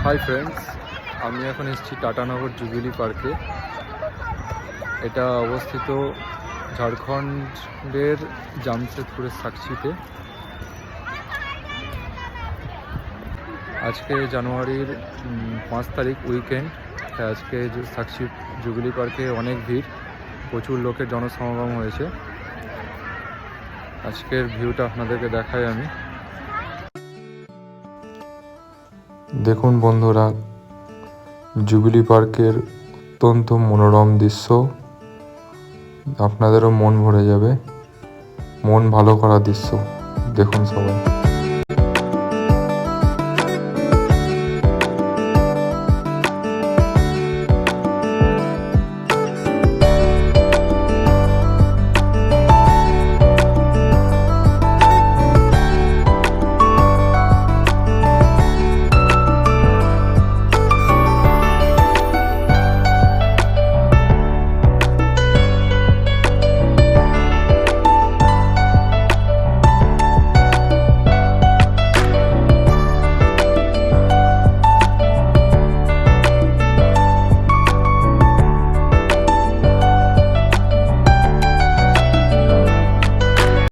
Hi friends, আমি এখন এসেছি টাটানগর জুবিলি পার্কে। এটা অবস্থিত ঝাড়খণ্ডের জামশেদপুরের সাকচিতে। আজকে জানুয়ারির 5 তারিখ, উইকেন্ড। আজকে সাকচি জুবিলি পার্কে অনেক ভিড়, প্রচুর লোকের জনসমাগম হয়েছে। আজকের ভিউটা আপনাদেরকে দেখাই আমি। দেখুন বন্ধুরা, জুবিলি পার্কের অত্যন্ত মনোরম দৃশ্য, আপনাদেরও মন ভরে যাবে, মন ভালো করা দৃশ্য। দেখুন সবাই।